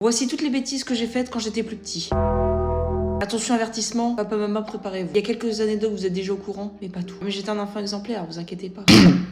Voici toutes les bêtises que j'ai faites quand j'étais plus petit. Attention avertissement, papa, maman, préparez-vous. Il y a quelques anecdotes, vous êtes déjà au courant, mais pas tout. Mais j'étais un enfant exemplaire, vous inquiétez pas.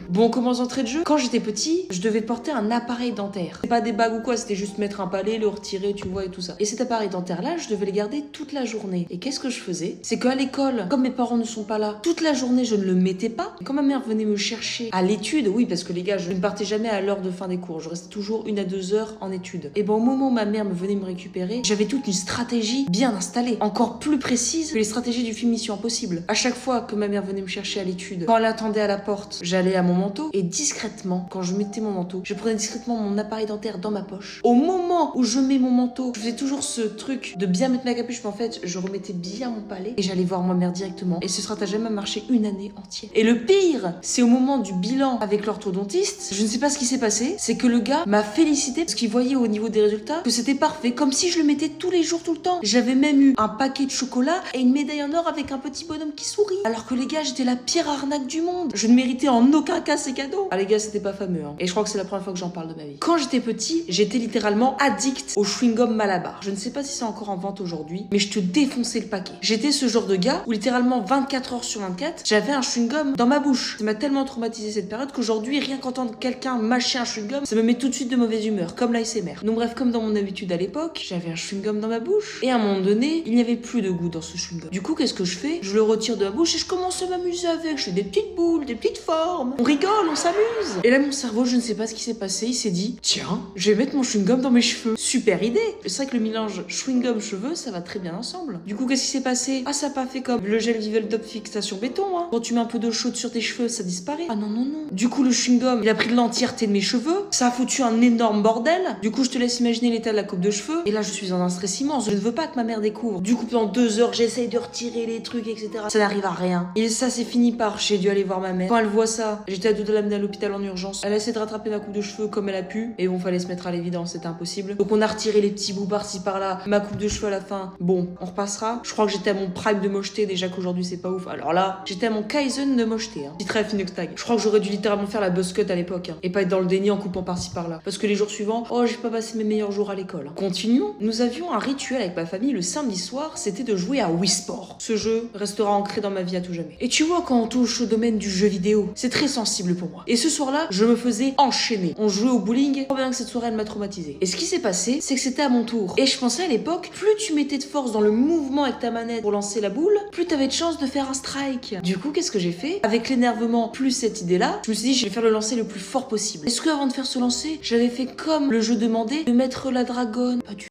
Bon, on commence d'entrée de jeu. Quand j'étais petit, je devais porter un appareil dentaire. C'est pas des bagues ou quoi, c'était juste mettre un palais, le retirer, tu vois, et tout ça. Et cet appareil dentaire-là, je devais le garder toute la journée. Et qu'est-ce que je faisais? C'est qu'à l'école, comme mes parents ne sont pas là, toute la journée, je ne le mettais pas. Et quand ma mère venait me chercher à l'étude, oui, parce que les gars, je ne partais jamais à l'heure de fin des cours. Je restais toujours 1 à 2 heures en études. Et bon, au moment où ma mère me venait me récupérer, j'avais toute une stratégie bien installée, encore plus précise que les stratégies du film Mission Impossible. À chaque fois que ma mère venait me chercher à l'étude, quand elle attendait à la porte, j'allais à mon manteau et discrètement, quand je mettais mon manteau, je prenais discrètement mon appareil dentaire dans ma poche. Au moment où je mets mon manteau, je faisais toujours ce truc de bien mettre ma capuche, mais en fait, je remettais bien mon palais et j'allais voir ma mère directement. Et ce stratagème a marché 1 année entière. Et le pire, c'est au moment du bilan avec l'orthodontiste, je ne sais pas ce qui s'est passé, c'est que le gars m'a félicité parce qu'il voyait au niveau des résultats que c'était parfait, comme si je le mettais tous les jours, tout le temps. J'avais même eu un paquet de chocolat et une médaille en or avec un petit bonhomme qui sourit. Alors que les gars, j'étais la pire arnaque du monde. Je ne méritais en aucun cas ces cadeaux. Ah les gars, c'était pas fameux, hein. Et je crois que c'est la première fois que j'en parle de ma vie. Quand j'étais petit, j'étais littéralement addict au chewing-gum Malabar. Je ne sais pas si c'est encore en vente aujourd'hui, mais je te défonçais le paquet. J'étais ce genre de gars où littéralement 24 heures sur 24, j'avais un chewing-gum dans ma bouche. Ça m'a tellement traumatisé cette période qu'aujourd'hui, rien qu'entendre quelqu'un mâcher un chewing-gum, ça me met tout de suite de mauvaise humeur, comme l'ASMR. Donc bref, comme dans mon habitude à l'époque, j'avais un chewing-gum dans ma bouche et à un moment donné, il n'y avait plus de goût dans ce chewing-gum. Du coup, qu'est-ce que je fais? Je le retire de ma bouche et je commence à m'amuser avec. Je fais des petites boules, des petites formes. On rigole, on s'amuse. Et là, mon cerveau, je ne sais pas ce qui s'est passé, il s'est dit, tiens, je vais mettre mon chewing-gum dans mes cheveux. Super idée. C'est vrai que le mélange chewing-gum-cheveux, ça va très bien ensemble. Du coup, qu'est-ce qui s'est passé? Ah, ça n'a pas fait comme le gel Viveldop fixation béton, hein. Quand tu mets un peu d'eau chaude sur tes cheveux, ça disparaît. Ah non, non, non. Du coup, le chewing-gum, il a pris de l'entièreté de mes cheveux. Ça a foutu un énorme bordel. Du coup, je te laisse imaginer l'état de la coupe de cheveux. Et là, je suis dans un stress immense. Je ne veux pas que ma mère découvre. Du coup, pendant 2 heures, j'essaye de retirer les trucs, etc. Ça n'arrive à rien. Et ça, c'est fini par j'ai dû aller voir ma mère. Quand elle voit ça, j'étais à deux de l'amener à l'hôpital en urgence. Elle a essayé de rattraper ma coupe de cheveux comme elle a pu. Et bon, fallait se mettre à l'évidence, c'était impossible. Donc, on a retiré les petits bouts par-ci par-là. Ma coupe de cheveux à la fin. Bon, on repassera. Je crois que j'étais à mon prime de mocheté. Déjà qu'aujourd'hui, c'est pas ouf. Alors là, j'étais à mon Kaizen de mocheté. Hein. Petit rêve Inoxtag. Je crois que j'aurais dû littéralement faire la buzz cut à l'époque. Hein, et pas être dans le déni en coupant par-ci par-là. Parce que les jours suivants, oh, j'ai pas passé mes meilleurs jours à l'école. Hein. Continuons. Nous avions un rituel avec ma famille le samedi soir. C'était de jouer à Wii Sport. Ce jeu restera ancré dans ma vie à tout jamais. Et tu vois, quand on touche au domaine du jeu vidéo, c'est très sensible pour moi. Et ce soir-là, je me faisais enchaîner. On jouait au bowling. Trop bien que cette soirée, elle m'a traumatisée. Et ce qui s'est passé, c'est que c'était à mon tour. Et je pensais à l'époque, plus tu mettais de force dans le mouvement avec ta manette pour lancer la boule, plus t'avais de chance de faire un strike. Du coup, qu'est-ce que j'ai fait? Avec l'énervement plus cette idée-là, je me suis dit, je vais faire le lancer le plus fort possible. Est-ce que avant de faire ce lancer, j'avais fait comme le jeu demandait de mettre la dragonne? Pas du